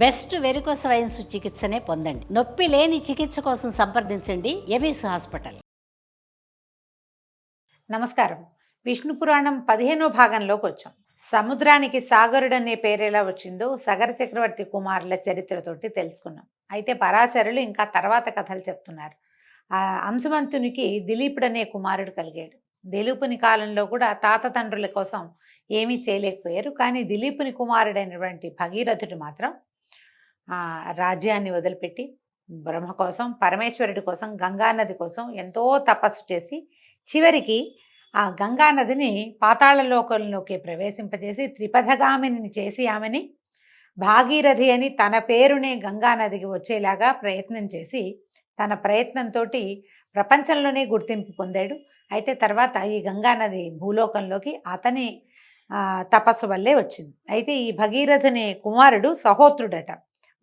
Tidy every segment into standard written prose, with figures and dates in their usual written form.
Best varicose veins చికిత్సనే పొందండి. నొప్పి లేని చికిత్స కోసం సంప్రదించండి ఎబిస్ హాస్పిటల్. నమస్కారం. విష్ణు పురాణం 15వ భాగంలోకి వచ్చాం. సముద్రానికి సాగరుడనే పేరెలా వచ్చిందో సగర చక్రవర్తి కుమారుల చరిత్రతోటి తెలుసుకున్నాం. అయితే పరాశరులు ఇంకా తర్వాత కథలు చెప్తున్నారు. ఆ అంశుమంతునికి దిలీపుడనే కుమారుడు కలిగాడు. దిలీపుని కాలంలో కూడా తాత తండ్రుల కోసం ఏమీ చేయలేకపోయారు. కానీ దిలీపుని కుమారుడైనటువంటి భగీరథుడు మాత్రం రాజ్యాన్ని వదిలిపెట్టి బ్రహ్మ కోసం, పరమేశ్వరుడి కోసం, గంగానది కోసం ఎంతో తపస్సు చేసి చివరికి ఆ గంగానదిని పాతాళలోకంలోకి ప్రవేశింపజేసి త్రిపథగామిని చేసి ఆమెని భాగీరథి అని తన పేరునే గంగానదికి వచ్చేలాగా ప్రయత్నం చేసి తన ప్రయత్నంతో ప్రపంచంలోనే గుర్తింపు పొందాడు. అయితే తర్వాత ఈ గంగానది భూలోకంలోకి అతని తపస్సు వల్లే వచ్చింది. అయితే ఈ భగీరథుని కుమారుడు సహోత్రుడట.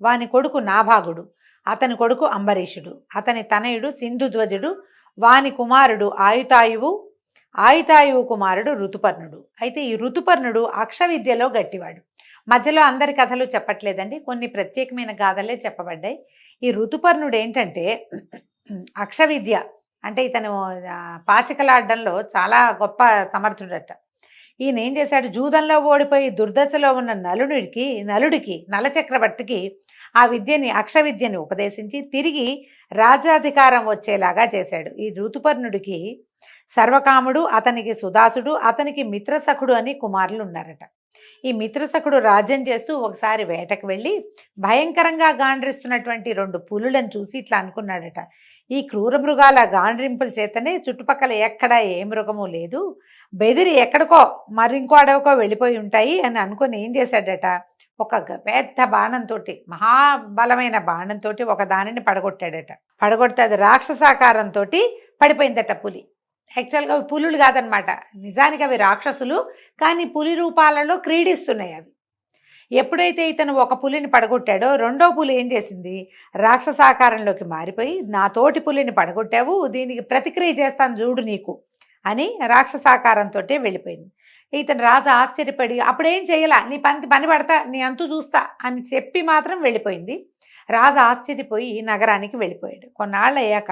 వాని కొడుకు నాభాగుడు, అతని కొడుకు అంబరీషుడు, అతని తనయుడు సింధుధ్వజుడు, వాని కుమారుడు ఆయుతాయువు కుమారుడు ఋతుపర్ణుడు. అయితే ఈ ఋతుపర్ణుడు అక్షవిద్యలో గట్టివాడు. మధ్యలో అందరి కథలు చెప్పట్లేదండి, కొన్ని ప్రత్యేకమైన గాథలే చెప్పబడ్డాయి. ఈ ఋతుపర్ణుడు ఏంటంటే అక్షవిద్య అంటే ఇతను పాచికలాడడంలో చాలా గొప్ప సమర్థుడట. ఈయన ఏం చేశాడు, జూదంలో ఓడిపోయి దుర్దశలో ఉన్న నలుడికి నలచక్రవర్తికి ఆ విద్యని అక్షవిద్యని ఉపదేశించి తిరిగి రాజ్యాధికారం వచ్చేలాగా చేశాడు. ఈ ఋతుపర్ణుడికి సర్వకాముడు, అతనికి సుదాసుడు, అతనికి మిత్రసఖుడు అని కుమారులు ఉన్నారట. ఈ మిత్రసఖుడు రాజ్యం చేస్తూ ఒకసారి వేటకు వెళ్ళి భయంకరంగా గాండ్రిస్తున్నటువంటి 2 పులులను చూసి ఇట్లా అనుకున్నాడట, ఈ క్రూర మృగాల గాండ్రింపుల చేతనే చుట్టుపక్కల ఎక్కడ ఏ మృగము లేదు, బెదిరి ఎక్కడికో మరింకో అడవికో వెళ్ళిపోయి ఉంటాయి అని అనుకుని ఏం చేశాడట, ఒక పెద్ద బాణంతో, మహాబలమైన బాణంతో ఒక దానిని పడగొట్టాడట. పడగొడితే అది రాక్షసాకారంతో పడిపోయిందట పులి. యాక్చువల్గా అవి పులులు కాదనమాట, నిజానికి అవి రాక్షసులు, కానీ పులి రూపాలలో క్రీడిస్తున్నాయి అవి. ఎప్పుడైతే ఇతను ఒక పులిని పడగొట్టాడో రెండో పులి ఏం చేసింది, రాక్షసాకారంలోకి మారిపోయి నా తోటి పులిని పడగొట్టావు, దీనికి ప్రతిక్రియ చేస్తాను చూడు నీకు అని రాక్షసాకారంతో వెళ్ళిపోయింది. ఇతను రాజు ఆశ్చర్యపడి అప్పుడేం చేయాల, నీ పని పడతా, నీ అంతు చూస్తా అని చెప్పి మాత్రం వెళ్ళిపోయింది. రాజు ఆశ్చర్యపోయి నగరానికి వెళ్ళిపోయాడు. కొన్నాళ్ళు అయ్యాక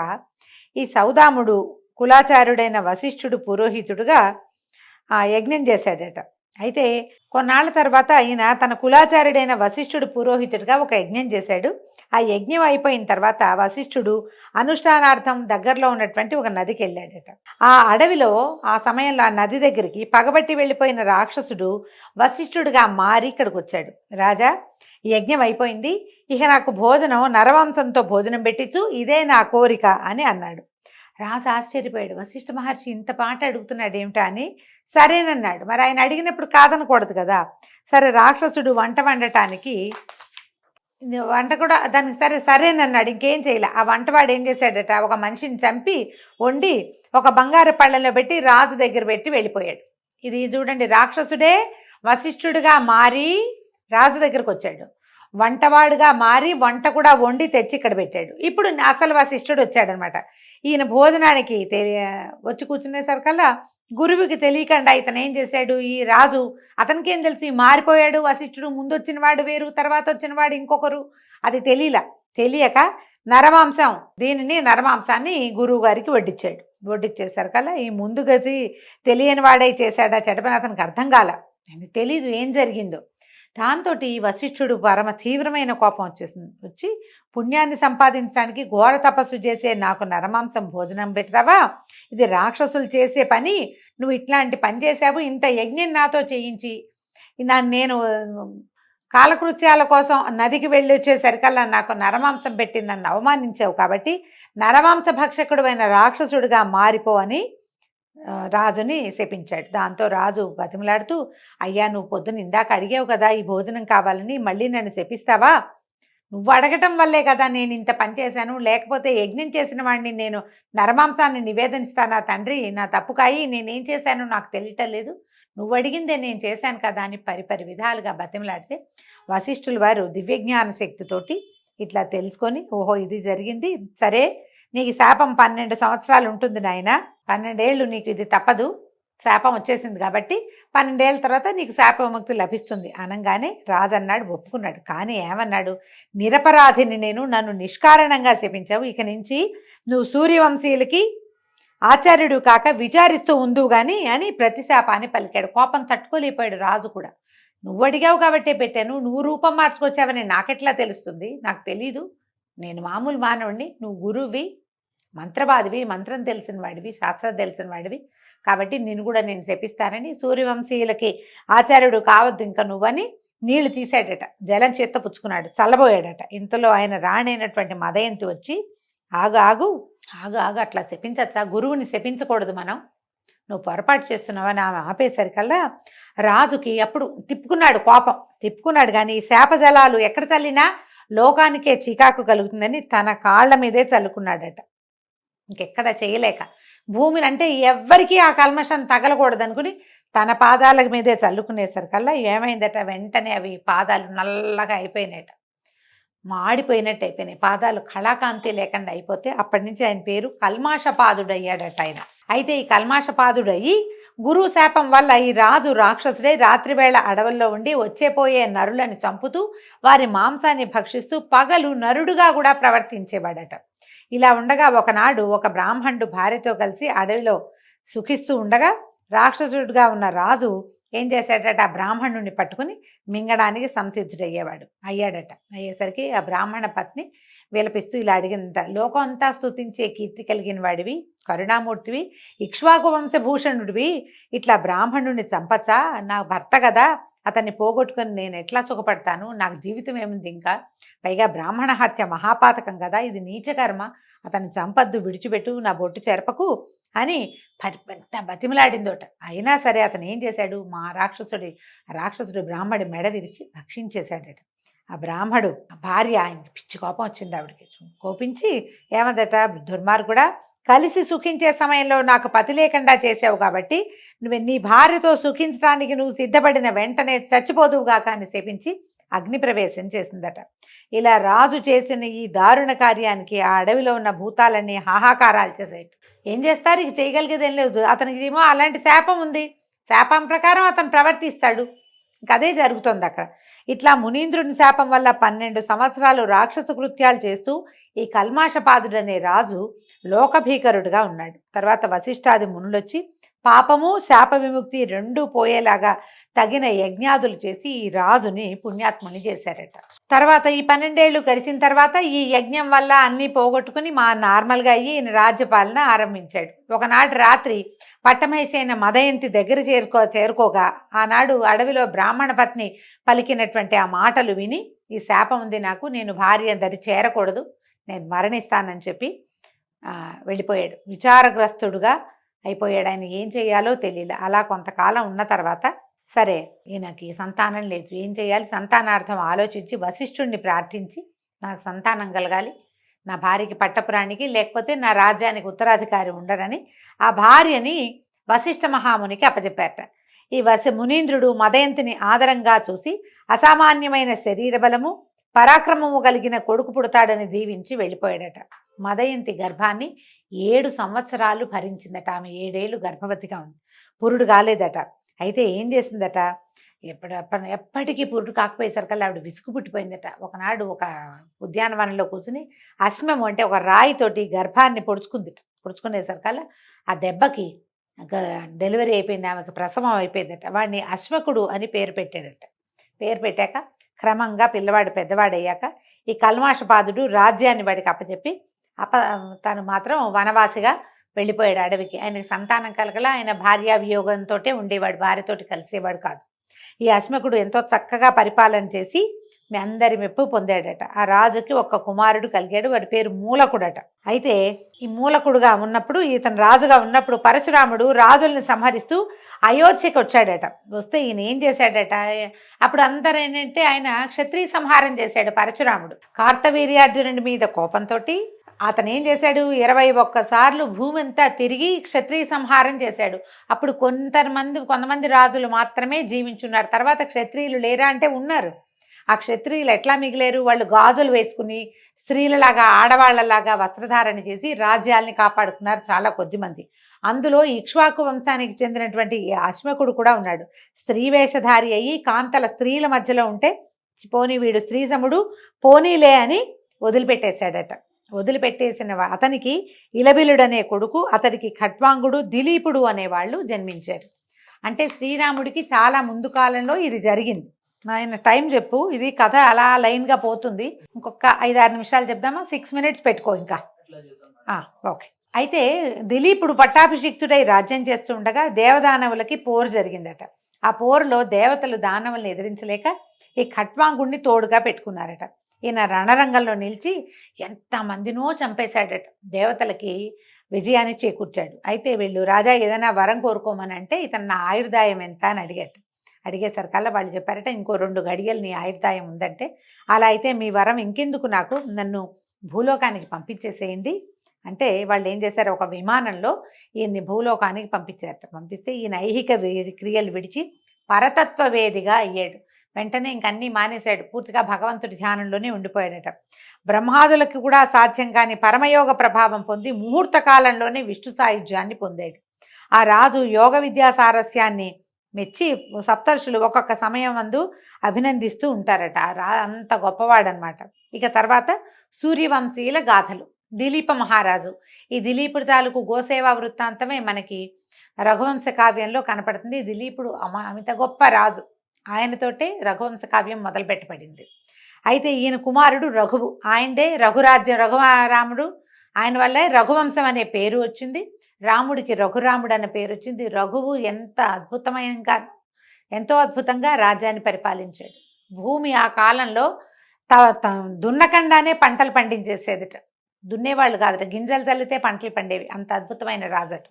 ఈ సౌదాముడు కులాచారుడైన వశిష్ఠుడు పురోహితుడుగా యజ్ఞం చేశాడట. అయితే కొన్నాళ్ళ తర్వాత ఈయన తన కులాచారుడైన వశిష్ఠుడు పురోహితుడిగా ఒక యజ్ఞం చేశాడు. ఆ యజ్ఞం అయిపోయిన తర్వాత వశిష్ఠుడు అనుష్ఠానార్థం దగ్గరలో ఉన్నటువంటి ఒక నదికి వెళ్ళాడట. ఆ అడవిలో ఆ సమయంలో ఆ నది దగ్గరికి పగబట్టి వెళ్ళిపోయిన రాక్షసుడు వశిష్ఠుడిగా మారి ఇక్కడికి వచ్చాడు. రాజా, యజ్ఞం అయిపోయింది, ఇక నాకు భోజనం నరవంశంతో భోజనం పెట్టించు, ఇదే నా కోరిక అని అన్నాడు. రాజు ఆశ్చర్యపోయాడు, వశిష్ఠ మహర్షి ఇంత పాట అడుగుతున్నాడు ఏమిటా అని. సరేనన్నాడు. మరి ఆయన అడిగినప్పుడు కాదనకూడదు కదా. సరే, రాక్షసుడు వంట వండటానికి వంట కూడా దానికి సరేనన్నాడు. ఇంకేం చేయలే. ఆ వంటవాడు ఏం చేశాడట, ఒక మనిషిని చంపి వండి ఒక బంగారు పళ్ళెంలో పెట్టి రాజు దగ్గర పెట్టి వెళ్ళిపోయాడు. ఇది చూడండి, రాక్షసుడే వశిష్ఠుడిగా మారి రాజు దగ్గరకు వచ్చాడు, వంటవాడుగా మారి వంట కూడా వండి తెచ్చి ఇక్కడ పెట్టాడు. ఇప్పుడు అసలు వశిష్ఠుడు వచ్చాడనమాట. ఈయన భోజనానికి వచ్చి కూర్చునేసరికల్లా గురువుకి తెలియకుండా ఇతను ఏం చేశాడు, ఈ రాజు అతనికి ఏం తెలిసి మారిపోయాడు వశిష్ఠుడు, ముందు వచ్చిన వాడు వేరు, తర్వాత వచ్చిన వాడు ఇంకొకరు, అది తెలియక నరమాంసం, దీనిని నరమాంసాన్ని గురువు గారికి వడ్డించాడు. వడ్డించేసరికల్లా ఈ ముందు గది తెలియని వాడై చేశాడా చెడపని అతనికి అర్థం కాల, తెలీదు ఏం జరిగిందో. దాంతో వశిష్ఠుడు పరమ తీవ్రమైన కోపం వచ్చి పుణ్యాన్ని సంపాదించడానికి ఘోర తపస్సు చేసే నాకు నరమాంసం భోజనం పెడతావా, ఇది రాక్షసులు చేసే పని, నువ్వు ఇట్లాంటి పని చేసావు, ఇంత యజ్ఞం నాతో చేయించి నేను కాలకృత్యాల కోసం నదికి వెళ్ళి వచ్చేసరికల్లా నాకు నరమాంసం పెట్టి నన్ను అవమానించావు, కాబట్టి నరమాంస భక్షకుడు అయిన రాక్షసుడిగా మారిపో అని రాజుని శపించాడు. దాంతో రాజు బతిమలాడుతూ, అయ్యా, నువ్వు పొద్దున ఇందాక అడిగావు కదా ఈ భోజనం కావాలని, మళ్ళీ నన్ను శపిస్తావా, నువ్వు అడగటం వల్లే కదా నేను ఇంత పని చేశాను, లేకపోతే యజ్ఞం చేసిన వాడిని నేను నరమాంసాన్ని నివేదిస్తానా తండ్రి, నా తప్పు కాయి, నేనేం చేశాను నాకు తెలియటం లేదు, నువ్వు అడిగిందే నేను చేశాను కదా అని పరిపరి విధాలుగా బతిమలాడితే వశిష్ఠుల వారు దివ్యజ్ఞాన శక్తితోటి ఇట్లా తెలుసుకొని, ఓహో ఇది జరిగింది, సరే నీకు శాపం 12 సంవత్సరాలు ఉంటుంది నాయన, 12 ఏళ్ళు నీకు ఇది తప్పదు, శాపం వచ్చేసింది కాబట్టి 12 ఏళ్ళ తర్వాత నీకు శాప విముక్తి లభిస్తుంది అనగానే రాజు అన్నాడు, ఒప్పుకున్నాడు. కానీ ఏమన్నాడు, నిరపరాధిని నేను, నన్ను నిష్కారణంగా శపించావు, ఇక నుంచి నువ్వు సూర్యవంశీయులకి ఆచార్యుడు కాక విచారిస్తూ ఉందువు గాని అని ప్రతిశాపాన్ని పలికాడు. కోపం తట్టుకోలేకపోయాడు రాజు కూడా. నువ్వు అడిగావు కాబట్టే పెట్టాను, నువ్వు రూపం మార్చుకొచ్చావని నాకెట్లా తెలుస్తుంది, నాకు తెలీదు, నేను మామూలు మానవుడిని, నువ్వు గురువువి, మంత్రవాదివి, మంత్రం తెలిసిన వాడివి, శాస్త్రం తెలిసిన వాడివి, కాబట్టి నిన్ను కూడా నేను శపిస్తానని సూర్యవంశీయులకి ఆచార్యుడు కావద్దు ఇంకా నువ్వని నీళ్లు తీసాడట, జలం చేత్తో పుచ్చుకున్నాడు, చల్లబోయాడట. ఇంతలో ఆయన రాణైనటువంటి మదయంతి వచ్చి, ఆగు ఆగు ఆగు ఆగు, అట్లా శపించచ్చా, గురువుని శపించకూడదు మనం, నువ్వు పొరపాటు చేస్తున్నావని ఆమె ఆపేసరికల్లా రాజుకి అప్పుడు తిప్పుకున్నాడు, కోపం తిప్పుకున్నాడు. కానీ శాపజలాలు ఎక్కడ చల్లినా లోకానికే చికాకు కలుగుతుందని తన కాళ్ళ మీదే చల్లుకున్నాడట. ఇంకెక్కడ చేయలేక భూమిని అంటే ఎవ్వరికీ ఆ కల్మషం తగలకూడదు అనుకుని తన పాదాల మీదే చల్లుకునేసరికల్లా ఏమైందట, వెంటనే అవి పాదాలు నల్లగా అయిపోయినాయట, మాడిపోయినట్టు అయిపోయినాయి, పాదాలు కళాకాంతి లేకుండా అయిపోతే అప్పటి నుంచి ఆయన పేరు కల్మాషపాదుడు అయ్యాడట ఆయన. అయితే ఈ కల్మాషపాదుడయ్యి గురువు శాపం వల్ల ఈ రాజు రాక్షసుడై రాత్రివేళ అడవుల్లో ఉండి వచ్చేపోయే నరులను చంపుతూ వారి మాంసాన్ని భక్షిస్తూ పగలు నరుడుగా కూడా ప్రవర్తించేవాడట. ఇలా ఉండగా ఒకనాడు ఒక బ్రాహ్మణుడు భార్యతో కలిసి అడవిలో సుఖిస్తూ ఉండగా రాక్షసుడిగా ఉన్న రాజు ఏం చేశాడట, ఆ బ్రాహ్మణుడిని పట్టుకుని మింగడానికి అయ్యాడట. అయ్యేసరికి ఆ బ్రాహ్మణ పత్ని విలపిస్తూ ఇలా అడిగిందట, లోకం అంతా స్తుతించే కీర్తి కలిగిన వాడివి, కరుణామూర్తివి, ఇక్ష్వాకు వంశభూషణుడివి, ఇట్లా బ్రాహ్మణుడిని చంపచ్చా, నా భర్త కదా, అతన్ని పోగొట్టుకొని నేను ఎట్లా సుఖపడతాను, నాకు జీవితం ఏముంది ఇంకా, పైగా బ్రాహ్మణ హత్య మహాపాతకం కదా, ఇది నీచకర్మ, అతన్ని చంపద్దు, విడిచిపెట్టు, నా బొట్టు చెరపకు అని పెద్ద బతిమలాడిందోట. అయినా సరే అతను ఏం చేశాడు, మా రాక్షసుడు బ్రాహ్మడి మెడ విరిచి భక్షించేశాడట. ఆ బ్రాహ్మడు భార్య, ఆయనకి పిచ్చి కోపం వచ్చింది, ఆవిడకి కోపించి ఏమందట, దుర్మార్గుడా, కలిసి సుఖించే సమయంలో నాకు పతి లేకుండా చేసావు కాబట్టి నీ భార్యతో సుఖించడానికి నువ్వు సిద్ధపడిన వెంటనే చచ్చిపోదువుగాక అని శపించి అగ్ని ప్రవేశం చేసిందట. ఇలా రాజు చేసిన ఈ దారుణ కార్యానికి ఆ అడవిలో ఉన్న భూతాలన్నీ హాహాకారాలు చేసాయి. ఏం చేస్తారు, ఇక చేయగలిగేది ఏం లేదు, అతనికి ఏమో అలాంటి శాపం ఉంది, శాపం ప్రకారం అతను ప్రవర్తిస్తాడు, ఇంక అదే జరుగుతుంది అక్కడ. ఇట్లా మునీంద్రుని శాపం వల్ల 12 సంవత్సరాలు రాక్షస కృత్యాలు చేస్తూ ఈ కల్మాషపాదుడనే రాజు లోకభీకరుడుగా ఉన్నాడు. తర్వాత వశిష్ఠాది మునులొచ్చి పాపము శాప విముక్తి రెండూ పోయేలాగా తగిన యజ్ఞాదులు చేసి ఈ రాజుని పుణ్యాత్ముని చేశారట. తర్వాత ఈ 12 ఏళ్ళు గడిచిన తర్వాత ఈ యజ్ఞం వల్ల అన్నీ పోగొట్టుకుని నార్మల్గా అయ్యి ఈయన రాజ్యపాలన ఆరంభించాడు. ఒకనాటి రాత్రి పట్టమహిషైన మదయంతి దగ్గర చేరుకోగా ఆనాడు అడవిలో బ్రాహ్మణ పత్ని పలికినటువంటి ఆ మాటలు విని, ఈ శాపం ఉంది నాకు, నేను భార్య దరి చేరకూడదు, నేను మరణిస్తానని చెప్పి వెళ్ళిపోయాడు. విచారగ్రస్తుడుగా అయిపోయాడు. ఆయన ఏం చేయాలో తెలియలే. అలా కొంతకాలం ఉన్న తర్వాత సరే ఈయనకి సంతానం లేదు, ఏం చేయాలి, సంతానార్థం ఆలోచించి వశిష్ఠుడిని ప్రార్థించి నాకు సంతానం కలగాలి, నా భార్యకి పట్టపురాణికి లేకపోతే నా రాజ్యానికి ఉత్తరాధికారి ఉండరని ఆ భార్యని వశిష్ఠ మహామునికి అప్పచెప్పారట. ఈ మునీంద్రుడు మదయంతిని ఆదరంగా చూసి అసామాన్యమైన శరీర బలము పరాక్రమము కలిగిన కొడుకు పుడతాడని దీవించి వెళ్ళిపోయాడట. మదయంతి గర్భాన్ని 7 సంవత్సరాలు భరించిందట. ఆమె 7 ఏళ్ళు గర్భవతిగా ఉంది, పురుడు కాలేదట. అయితే ఏం చేసిందట, ఎప్పటికీ పురుడు కాకపోయేసరికల్లా ఆవిడ విసుగు పుట్టిపోయిందట. ఒకనాడు ఒక ఉద్యానవనంలో కూర్చుని అశ్మము అంటే ఒక రాయితోటి గర్భాన్ని పొడుచుకునేసరికల్లా ఆ దెబ్బకి డెలివరీ అయిపోయింది, ఆమెకు ప్రసవం అయిపోయిందట. వాడిని అశ్మకుడు అని పేరు పెట్టాడట. పేరు పెట్టాక క్రమంగా పిల్లవాడు పెద్దవాడయ్యాక ఈ కల్మాషపాదుడు రాజ్యాన్ని వాడికి అప్పచెప్పి తను మాత్రం వనవాసిగా వెళ్ళిపోయాడు అడవికి. ఆయనకి సంతానం కలగల, ఆయన భార్యా వియోగంతో ఉండేవాడు, భార్యతోటి కలిసేవాడు కాదు. ఈ అశ్మకుడు ఎంతో చక్కగా పరిపాలన చేసి మీ అందరి మెప్పు పొందాడట. ఆ రాజుకి ఒక కుమారుడు కలిగాడు, వాడి పేరు మూలకుడట. అయితే ఈ మూలకుడుగా ఉన్నప్పుడు, ఇతను రాజుగా ఉన్నప్పుడు పరశురాముడు రాజుల్ని సంహరిస్తూ అయోధ్యకి వచ్చాడట. వస్తే ఈయన ఏం చేశాడట, అప్పుడు అందరూ ఏంటంటే ఆయన క్షత్రియ సంహారం చేశాడు పరశురాముడు. కార్తవీర్యార్జునుడి మీద కోపంతో అతను ఏం చేశాడు, 21 సార్లు భూమి అంతా తిరిగి క్షత్రియ సంహారం చేశాడు. అప్పుడు కొంతమంది రాజులు మాత్రమే జీవించున్నారు. తర్వాత క్షత్రియులు లేరా అంటే ఉన్నారు. ఆ క్షత్రియులు ఎట్లా మిగిలేరు, వాళ్ళు గాజులు వేసుకుని స్త్రీలలాగా ఆడవాళ్లలాగా వస్త్రధారణ చేసి రాజ్యాల్ని కాపాడుకున్నారు చాలా కొద్దిమంది. అందులో ఇక్ష్వాకు వంశానికి చెందినటువంటి ఈ అశ్వకుడు కూడా ఉన్నాడు. స్త్రీ వేషధారి అయ్యి కాంతల స్త్రీల మధ్యలో ఉంటే పోనీ వీడు స్త్రీసముడు పోనీలే అని వదిలిపెట్టేశాడట. వదిలిపెట్టేసిన అతనికి ఇలబిలుడనే కొడుకు, అతడికి ఖట్వాంగుడు, దిలీపుడు అనేవాళ్ళు జన్మించారు. అంటే శ్రీరాముడికి చాలా ముందు కాలంలో ఇది జరిగింది. ఆయన టైం చెప్పు, ఇది కథ అలా లైన్గా పోతుంది. ఇంకొక 5-6 నిమిషాలు చెప్దామా? 6 minutes పెట్టుకో ఇంకా. ఓకే. అయితే దిలీపుడు పట్టాభిషిక్తుడై రాజ్యం చేస్తూ ఉండగా దేవదానవులకి పోరు జరిగిందట. ఆ పోరులో దేవతలు దానవుల్ని ఎదిరించలేక ఈ ఖట్వాంగుడిని తోడుగా పెట్టుకున్నారట. ఈయన రణరంగంలో నిలిచి ఎంతమందినో చంపేశాడట. దేవతలకి విజయాన్ని చేకూర్చాడు. అయితే వీళ్ళు రాజా ఏదైనా వరం కోరుకోమని అంటే ఇతను నా ఆయుర్దాయం ఎంత అని అడిగారు. అడిగేసరికల్లా వాళ్ళు చెప్పారట, ఇంకో 2 గడియలు నీ ఆయుర్దాయం ఉందంటే, అలా అయితే మీ వరం ఇంకెందుకు, నాకు నన్ను భూలోకానికి పంపించేసేయండి అంటే వాళ్ళు ఏం చేశారు, ఒక విమానంలో ఈయన్ని భూలోకానికి పంపించారట. పంపిస్తే ఈయన ఐహిక క్రియలు విడిచి పరతత్వ వేదిగా అయ్యాడు. వెంటనే ఇంకన్నీ మానేశాడు. పూర్తిగా భగవంతుడి ధ్యానంలోనే ఉండిపోయాడట. బ్రహ్మాదులకు కూడా సాధ్యం కాని పరమయోగ ప్రభావం పొంది ముహూర్త కాలంలోనే విష్ణు సాయుధ్యాన్ని పొందాడు. ఆ రాజు యోగ విద్యా సారస్యాన్ని మెచ్చి సప్తర్షులు ఒక్కొక్క సమయం అందు అభినందిస్తూ ఉంటారట. అంత గొప్పవాడనమాట. ఇక తర్వాత సూర్యవంశీయుల గాథలు. దిలీప మహారాజు. ఈ దిలీపుడి తాలూకు గోసేవా వృత్తాంతమే మనకి రఘువంశ కావ్యంలో కనపడుతుంది. దిలీపుడు అమిత గొప్ప రాజు. ఆయనతోటే రఘువంశ కావ్యం మొదలు పెట్టబడింది. అయితే ఈయన కుమారుడు రఘువు. ఆయనదే రఘురాజ్యం. రఘురాముడు ఆయన వల్లే రఘువంశం అనే పేరు వచ్చింది. రాముడికి రఘురాముడు అనే పేరు వచ్చింది. రఘువు ఎంతో అద్భుతంగా రాజ్యాన్ని పరిపాలించాడు. భూమి ఆ కాలంలో దున్నకుండానే పంటలు పండించేసేదిట. దున్నేవాళ్ళు కాదట, గింజలు చల్లితే పంటలు పండేవి. అంత అద్భుతమైన రాజట.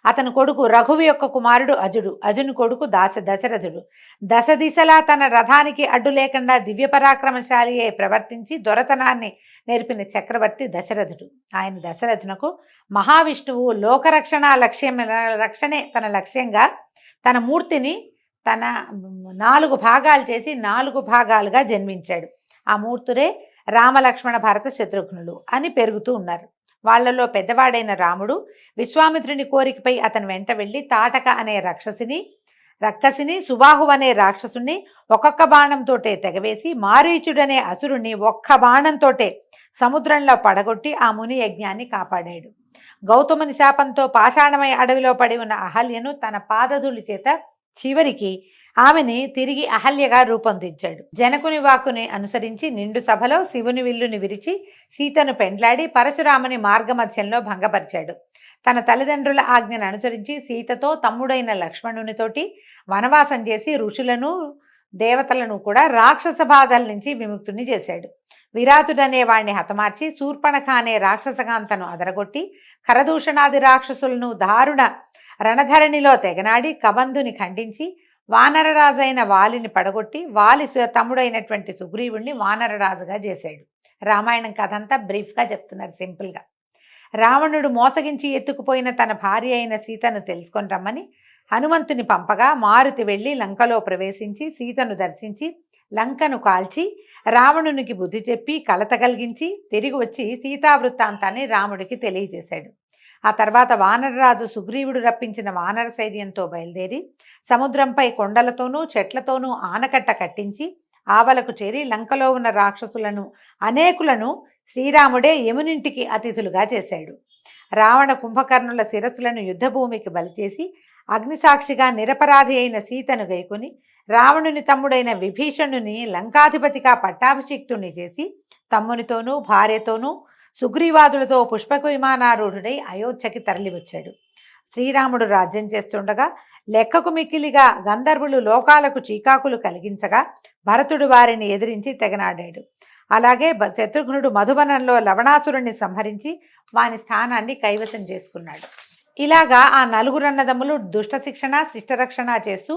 అతని కొడుకు రఘువు యొక్క కుమారుడు అజుడు. అజుని కొడుకు దశరథుడు. దశ దిశలా తన రథానికి అడ్డు లేకుండా దివ్య పరాక్రమశాలి అయి ప్రవర్తించి దొరతనాన్ని నేర్పిన చక్రవర్తి దశరథుడు. ఆయన దశరథునకు మహావిష్ణువు రక్షణే తన లక్ష్యంగా తన మూర్తిని తన 4 భాగాలు చేసి 4 భాగాలుగా జన్మించాడు. ఆ మూర్తులే రామలక్ష్మణ భరత శత్రుఘ్నులు అని పెరుగుతూ ఉన్నారు. వాళ్లలో పెద్దవాడైన రాముడు విశ్వామిత్రుని కోరికపై అతను వెంట వెళ్ళి తాటక అనే రక్కసిని సుబాహు అనే రాక్షసుని ఒక్కొక్క బాణంతోటే తెగవేసి మారీచుడనే అసురుణ్ణి ఒక్క బాణంతోటే సముద్రంలో పడగొట్టి ఆ ముని యజ్ఞాన్ని కాపాడాడు. గౌతముని శాపంతో పాషాణమై అడవిలో పడి ఉన్న అహల్యను తన పాదధూళి చేత చివరికి ఆమెని తిరిగి అహల్యగా రూపొందించాడు. జనకుని వాక్కుని అనుసరించి నిండు సభలో శివుని విల్లుని విరిచి సీతను పెండ్లాడి పరశురాముని మార్గమధ్యంలో భంగపరిచాడు. తన తల్లిదండ్రుల ఆజ్ఞను అనుసరించి సీతతో తమ్ముడైన లక్ష్మణునితోటి వనవాసం చేసి ఋషులను దేవతలను కూడా రాక్షస బాధల నుంచి విముక్తుని చేశాడు. విరాతుడనే వాణ్ణి హతమార్చి శూర్పణఖ అనే రాక్షసకాంతను అదరగొట్టి ఖరదూషణాది రాక్షసులను దారుణ రణధరణిలో తెగనాడి కబంధుని ఖండించి వానరరాజైన వాలిని పడగొట్టి వాలి తమ్ముడైనటువంటి సుగ్రీవుణ్ణి వానరరాజుగా చేశాడు. రామాయణం కథ అంతా బ్రీఫ్గా చెప్తున్నారు, సింపుల్గా. రావణుడు మోసగించి ఎత్తుకుపోయిన తన భార్య అయిన సీతను తెలుసుకొని రమ్మని హనుమంతుని పంపగా మారుతి వెళ్ళి లంకలో ప్రవేశించి సీతను దర్శించి లంకను కాల్చి రావణునికి బుద్ధి చెప్పి కలత కలిగించి తిరిగి వచ్చి సీతావృత్తాంతాన్ని రాముడికి తెలియజేశాడు. ఆ తర్వాత వానరరాజు సుగ్రీవుడు రప్పించిన వానర సైన్యంతో బయలుదేరి సముద్రంపై కొండలతోనూ చెట్లతోనూ ఆనకట్ట కట్టించి ఆవలకు చేరి లంకలో ఉన్న రాక్షసులను అనేకులను శ్రీరాముడే యమునింటికి అతిథులుగా చేశాడు. రావణ కుంభకర్ణుల శిరస్సులను యుద్ధభూమికి బలిచేసి అగ్నిసాక్షిగా నిరపరాధి అయిన సీతను గైకొని రావణుని తమ్ముడైన విభీషణుని లంకాధిపతిగా పట్టాభిషిక్తుణ్ణి చేసి తమ్మునితోనూ భార్యతోనూ సుగ్రీవాదులతో పుష్పక విమానారూఢుడై అయోధ్యకి తరలివచ్చాడు. శ్రీరాముడు రాజ్యం చేస్తుండగా లెక్కకు మిక్కిలిగా గంధర్వులు లోకాలకు చీకాకులు కలిగించగా భరతుడు వారిని ఎదిరించి తెగనాడాడు. అలాగే శత్రుఘ్నుడు మధుబనంలో లవణాసురుణ్ణి సంహరించి వాని స్థానాన్ని కైవసం చేసుకున్నాడు. ఇలాగా ఆ 4 అన్నదమ్ములు దుష్ట శిక్షణ శిష్టరక్షణ చేస్తూ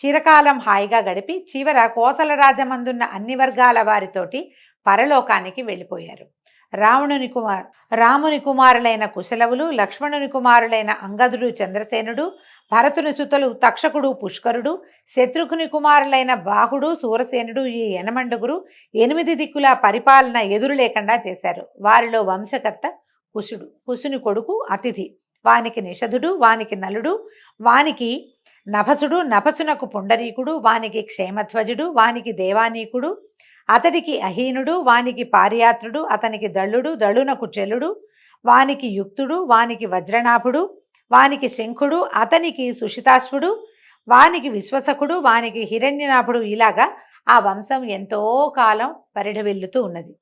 చిరకాలం హాయిగా గడిపి చివర కోసల రాజమందున్న అన్ని వర్గాల వారితోటి పరలోకానికి వెళ్ళిపోయారు. రాముని కుమారులైన కుశలవులు, లక్ష్మణుని కుమారులైన అంగదుడు చంద్రసేనుడు, భరతుని సుతలు తక్షకుడు పుష్కరుడు, శత్రుఘ్ని కుమారులైన బాహుడు సూరసేనుడు ఈ యనమండుగురు 8 దిక్కుల పరిపాలన ఎదురు లేకుండా చేశారు. వారిలో వంశకర్త కుశుడు. కుశుని కొడుకు అతిథి, వానికి నిషధుడు, వానికి నలుడు, వానికి నభసుడు, నభసునకు పుండరీకుడు, వానికి క్షేమధ్వజుడు, వానికి దేవానీకుడు, అతడికి అహీనుడు, వానికి పారియాత్రుడు, అతనికి దళుడు, దళునకు చెలుడు, వానికి యుక్తుడు, వానికి వజ్రనాభుడు, వానికి శంఖుడు, అతనికి సుషితాశ్వుడు, వానికి విశ్వసకుడు, వానికి హిరణ్యనాభుడు. ఇలాగా ఆ వంశం ఎంతో కాలం పరిఢవిల్లుతూ ఉన్నది.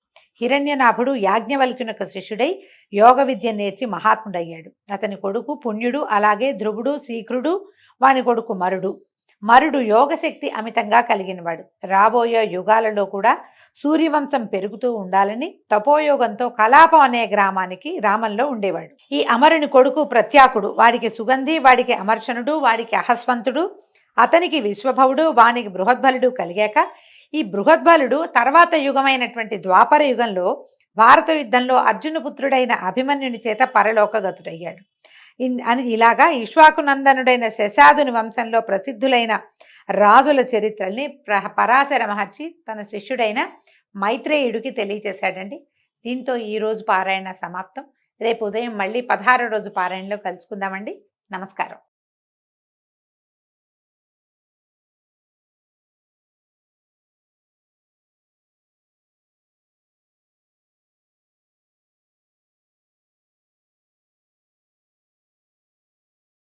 హిరణ్యనాభుడు యాజ్ఞవల్క్యునకు శిష్యుడై యోగ విద్య నేర్చి మహాత్ముడయ్యాడు. అతని కొడుకు పుణ్యుడు, అలాగే ధ్రువుడు, శీఘ్రుడు, వాని కొడుకు మరుడు యోగశక్తి అమితంగా కలిగినవాడు. రాబోయే యుగాలలో కూడా సూర్యవంశం పెరుగుతూ ఉండాలని తపోయోగంతో కలాపం అనే గ్రామంలో ఉండేవాడు. ఈ అమరుని కొడుకు ప్రత్యాకుడు, వాడికి సుగంధి, వాడికి అమర్షణుడు, వాడికి అహస్వంతుడు, అతనికి విశ్వభవుడు, వానికి బృహద్బలుడు కలిగాక ఈ బృహద్బలుడు తర్వాత యుగమైనటువంటి ద్వాపర యుగంలో భారత యుద్ధంలో అర్జునపుత్రుడైన అభిమన్యుని చేత పరలోకగతుడయ్యాడు. అని ఇలాగా ఇక్ష్వాకునందనుడైన శశాదుని వంశంలో ప్రసిద్ధులైన రాజుల చరిత్రల్ని పరాశర మహర్షి తన శిష్యుడైన మైత్రేయుడికి తెలియచేశాడండి. దీంతో ఈరోజు పారాయణ సమాప్తం. రేపు ఉదయం మళ్ళీ 16వ రోజు పారాయణలో కలుసుకుందామండి. నమస్కారం.